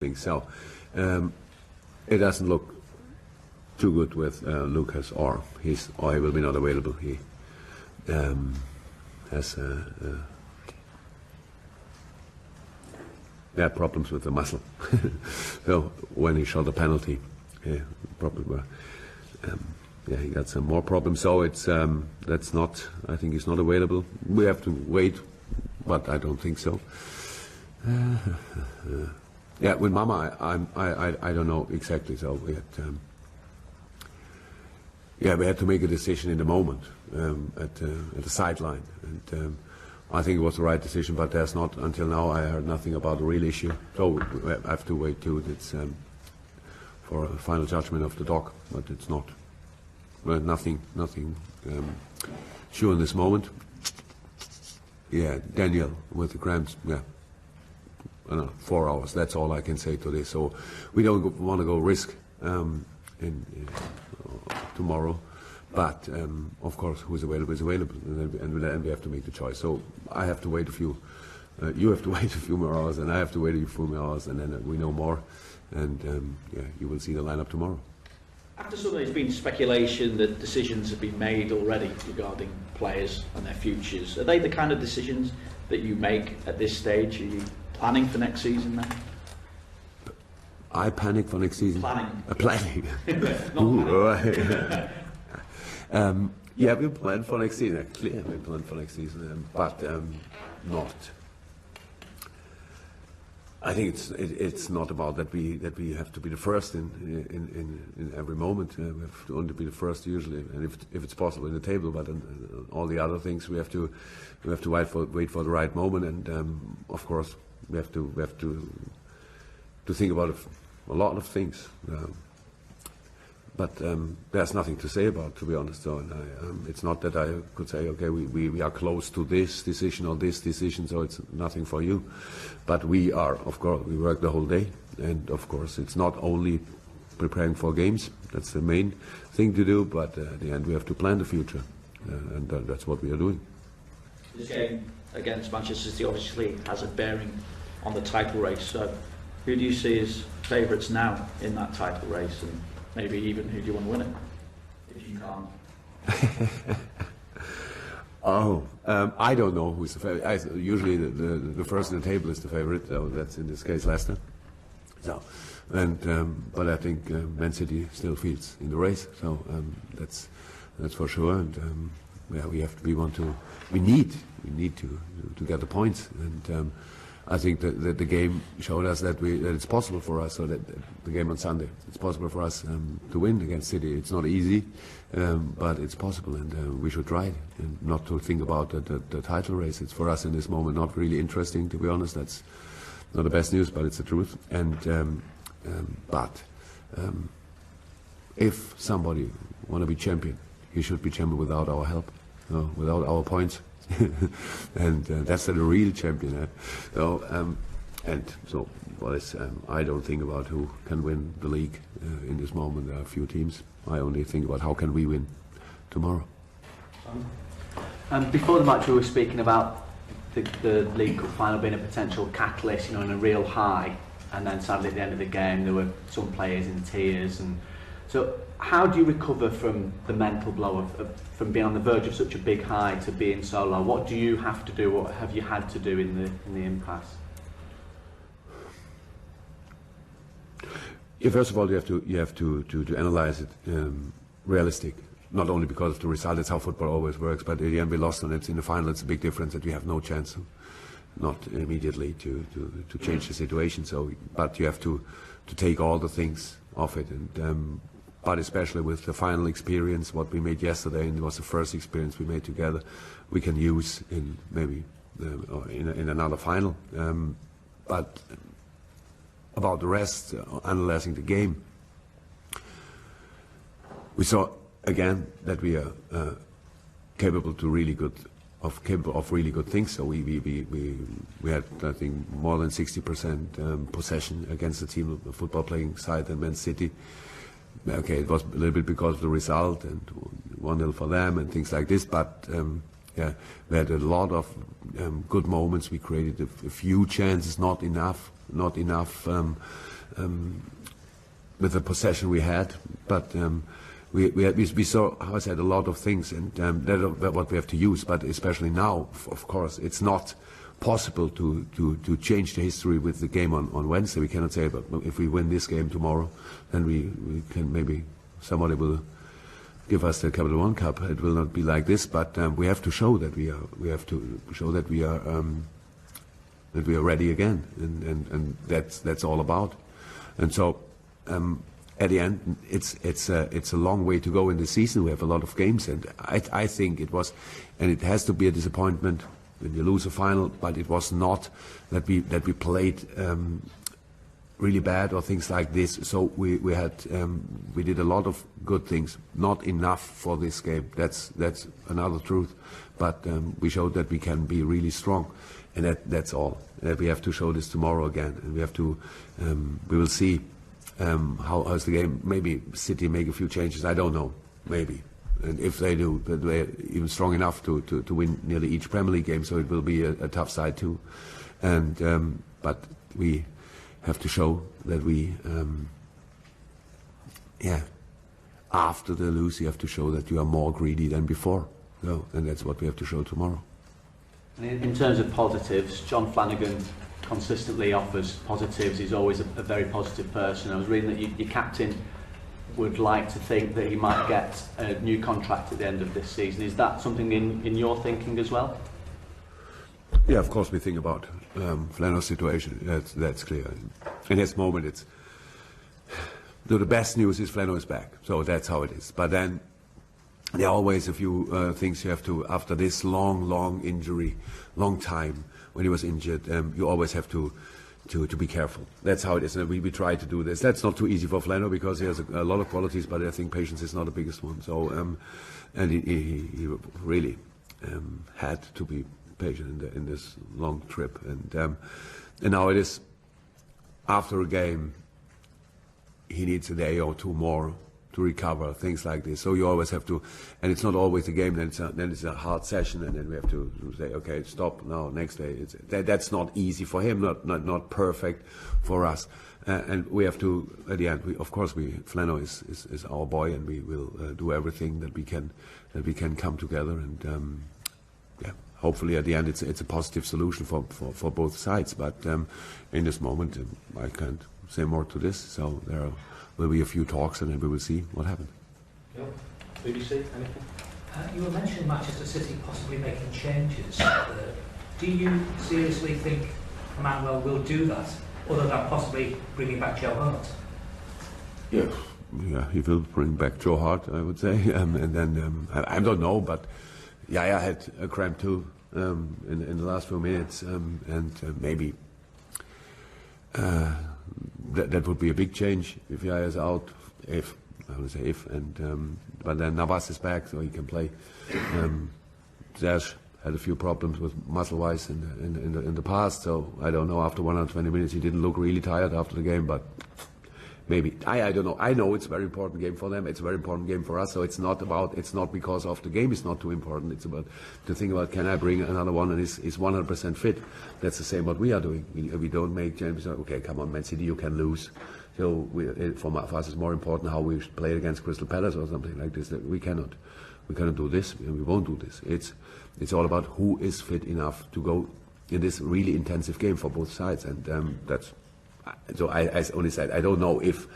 things. So it doesn't look too good with Lucas, or he will be not available. He has problems with the muscle. So when he shot a penalty, probably he got some more problems. So it's that's not. I think he's not available. We have to wait, but I don't think so. Yeah, with Mama, I don't know exactly. So we had to make a decision in the moment at the sideline, and I think it was the right decision. But there's not, until now, I heard nothing about the real issue. So we have to wait too. It's for a final judgment of the doc, but it's not. Well, nothing sure in this moment. Yeah, Daniel with the cramps. Yeah. I don't know, 4 hours. That's all I can say to this. So we don't want to go risk tomorrow, but of course, who's available is available, and then we have to make the choice. So I have to wait a few. You have to wait a few more hours, and I have to wait a few more hours, and then we know more. And you will see the lineup tomorrow. After some, there's been speculation that decisions have been made already regarding players and their futures. Are they the kind of decisions that you make at this stage? Are you planning for next season then? I panic for next season. Planning. Planning. Yeah, we plan for next season. Clearly, we plan for next season, but not. I think it's not about that we have to be the first in every moment. We have to only be the first usually, and if it's possible in the table. But all the other things we have to wait for the right moment, and of course we have to think about a lot of things. But there's nothing to say about, to be honest. So, and it's not that I could say, okay, we are close to this decision or this decision, so it's nothing for you. But we are, of course, we work the whole day, and of course, it's not only preparing for games. That's the main thing to do. But at the end, we have to plan the future, and that's what we are doing. This game against Manchester City obviously has a bearing on the title race. So, who do you see as favourites now in that title race, and maybe even who do you want to win it, if you can't? I don't know who's the favourite. Usually the first in the table is the favourite, so that's in this case Leicester. So, and but I think Man City still feels in the race, so that's for sure. And yeah, we need to get the points, and I think that the game showed us that it's possible for us. So that the game on Sunday, it's possible for us to win against City. It's not easy, but it's possible, and we should try it, and not to think about the title race. It's for us in this moment not really interesting, to be honest. That's not the best news, but it's the truth. And if somebody want to be champion, he should be champion without our help, without our points. And that's the real champion. And so, I don't think about who can win the league in this moment. There are a few teams. I only think about how can we win tomorrow. Before the match, we were speaking about the League Cup final being a potential catalyst, and a real high. And then sadly, at the end of the game, there were some players in tears. And so, how do you recover from the mental blow from being on the verge of such a big high to being so low? What do you have to do? What have you had to do in the impasse? Yeah, first of all, you have to analyze it realistic. Not only because of the result, that's how football always works. But in the end, we lost, and it's in the final. It's a big difference that we have no chance, not immediately to change the situation. So, but you have to take all the things off it, and. But especially with the final experience, what we made yesterday, and it was the first experience we made together, we can use in maybe in another final. But about the rest, analyzing the game, we saw again that we are capable of really good things. So we had, I think, more than 60% possession against the team, the football playing side, and Man City. Okay, it was a little bit because of the result and 1-0 for them and things like this, but yeah, we had a lot of good moments. We created a few chances, not enough with the possession we had, but we saw, how I said, a lot of things, and that's what we have to use. But especially now, of course, it's not possible to change the history with the game on Wednesday. We cannot say, but if we win this game tomorrow, then we can, maybe somebody will give us the Capital One Cup. It will not be like this, but we have to show that we are ready again, and that's all about. And so at the end, it's a long way to go in the season. We have a lot of games, and I think it was, and it has to be a disappointment when you lose a final. But it was not that we played really bad or things like this. So we did a lot of good things, not enough for this game. That's another truth. But we showed that we can be really strong, and that's all. We have to show this tomorrow again, and we have to. We will see how's the game. Maybe City make a few changes. I don't know. Maybe, and if they do, they're even strong enough to win nearly each Premier League game. So it will be a tough side too. And but we have to show that we. After the lose, you have to show that you are more greedy than before. So, and that's what we have to show tomorrow. In terms of positives, John Flanagan consistently offers positives. He's always a very positive person. I was reading that your captain would like to think that he might get a new contract at the end of this season. Is that something in your thinking as well? Yeah, of course we think about Flanagan's situation. That's clear. In this moment, it's the best news is Flanagan is back. So that's how it is. But then there are always a few things you have to, after this long injury, long time when he was injured, you always have to be careful. That's how it is. And we try to do this. That's not too easy for Flanagan because he has a lot of qualities, but I think patience is not the biggest one. So, and he really had to be patient in this long trip. And now it is, after a game, he needs a day or two more to recover, things like this. So you always have to, and it's not always a game. Then it's a hard session, and then we have to say, okay, stop now. Next day, that's not easy for him, not perfect for us, and we have to. At the end, of course, Flano is our boy, and we will do everything that we can come together, and hopefully at the end it's a positive solution for both sides. But in this moment, I can't say more to this. So there will be a few talks, and then we will see what happens. Yeah. BBC, anything? You were mentioning Manchester City possibly making changes. Do you seriously think Manuel will do that, other than possibly bringing back Joe Hart? Yeah, he will bring back Joe Hart, I would say, and then I don't know, but I had a cramp too in the last few minutes, and maybe. That would be a big change if Yaya is out. If I would say if, and but then Navas is back, so he can play. Serge had a few problems with muscle-wise in the past, so I don't know. After 120 minutes, he didn't look really tired after the game, but maybe I don't know. I know it's a very important game for them. It's a very important game for us. So it's not because of the game is not too important. It's about to think about, can I bring another one and is 100% fit. That's the same what we are doing. We don't make changes. Okay, come on, Man City, you can lose. So for us, it's more important how we play against Crystal Palace or something like this. That we cannot do this, and we won't do this. It's all about who is fit enough to go in this really intensive game for both sides, and that's. So I only said I don't know if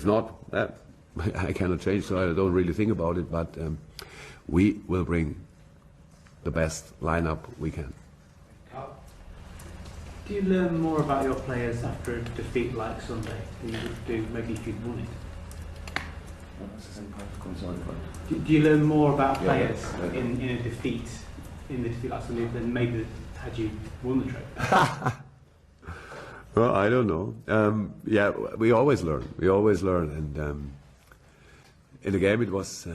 not I cannot change, so I don't really think about it, but we will bring the best lineup we can. Do you learn more about your players after a defeat like Sunday than you would do maybe if you'd won it? Do you learn more about players in a defeat like Sunday than maybe had you won the trophy? Well, I don't know. We always learn. And in the game it was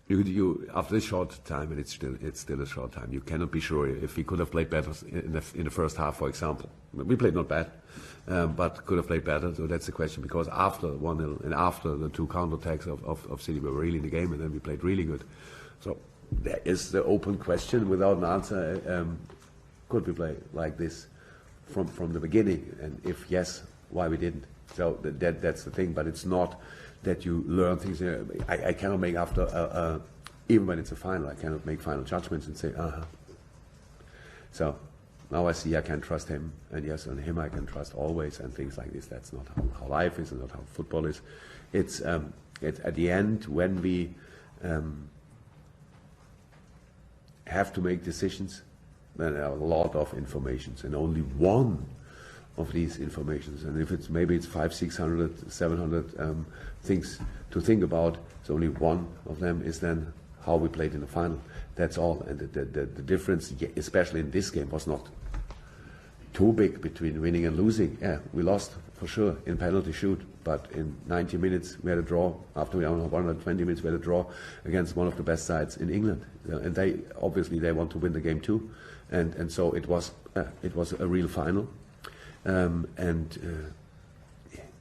you after this short time, and it's still a short time. You cannot be sure if we could have played better in the first half, for example. We played not bad, but could have played better. So that's the question. Because after 1-0 and after the two counterattacks of City, we were really in the game, and then we played really good. So there is the open question without an answer. Could we play like this from the beginning, and if yes, why we didn't. So that's the thing. But it's not that you learn things. I cannot make after even when it's a final, I cannot make final judgments and say, So now I see I can trust him, and yes, on him I can trust always, and things like this. That's not how life is, and not how football is. It's at the end when we have to make decisions. Then there are a lot of informations, and only one of these informations. And if it's maybe it's 500, 600, 700 things to think about, so only one of them is then how we played in the final. That's all. And the difference, especially in this game, was not too big between winning and losing. Yeah, we lost for sure in penalty shoot, but in 90 minutes we had a draw. After 120 minutes we had a draw against one of the best sides in England, and they obviously they want to win the game too, and so it was a real final, and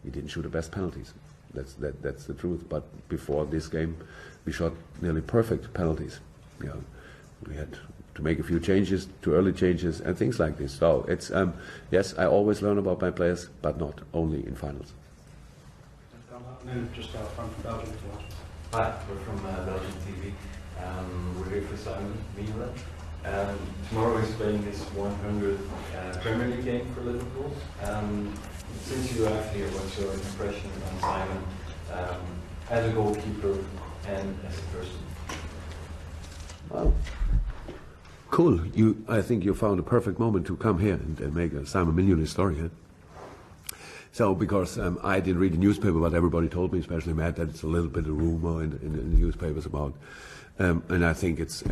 we didn't shoot the best penalties. That's the truth. But before this game, we shot nearly perfect penalties. We had to make a few changes, too early changes, and things like this. So it's yes, I always learn about my players, but not only in finals. Just from Belgium. Hi, we're from Belgian TV. We're here for Simon Mignolet. Tomorrow he's playing his 100th Premier League game for Liverpool. Since you are here, what's your impression on Simon as a goalkeeper and as a person? Well, cool. I think you found a perfect moment to come here and make a Simon Mignolet story. Huh? So, because I didn't read the newspaper, but everybody told me, especially Matt, that it's a little bit of rumor in the newspapers about, and I think it's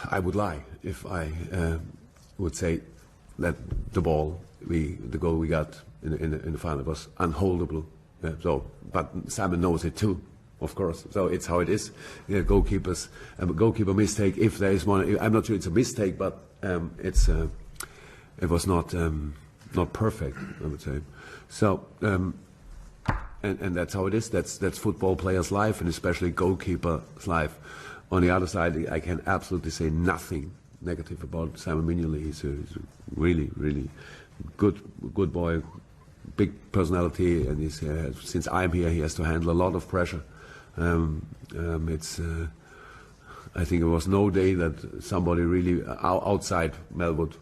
I would lie if I would say that the goal we got in the final was unholdable. So, but Simon knows it too, of course. So it's how it is. Goalkeepers, goalkeeper mistake. If there is one, I'm not sure it's a mistake, but it was not perfect, I would say. So, and that's how it is. That's football players' life, and especially goalkeepers' life. On the other side, I can absolutely say nothing negative about Simon Mignolet. He's a really, really good boy, big personality, and he's, since I'm here, he has to handle a lot of pressure. I think there was no day that somebody really outside Melwood,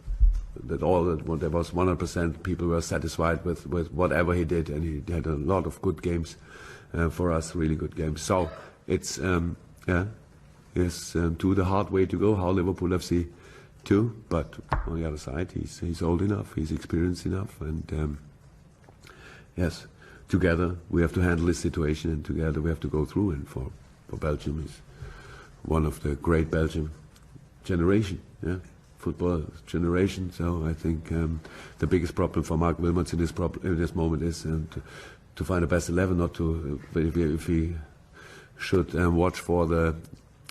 there was 100% people were satisfied with whatever he did, and he had a lot of good games for us, really good games. So it's to the hard way to go, how Liverpool FC too. But on the other side, he's old enough, he's experienced enough, and yes, together we have to handle this situation, and together we have to go through. And for Belgium is one of the great Belgian generation, football generation. So I think the biggest problem for Mark Wilmots in this moment is to find the best 11, not to. If he should watch for the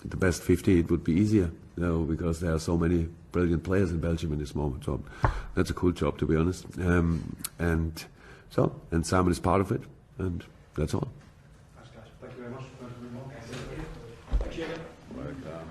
best 50, it would be easier, because there are so many brilliant players in Belgium in this moment. So that's a cool job, to be honest. And Simon is part of it, and that's all. Thank you very much. Thank you. Welcome.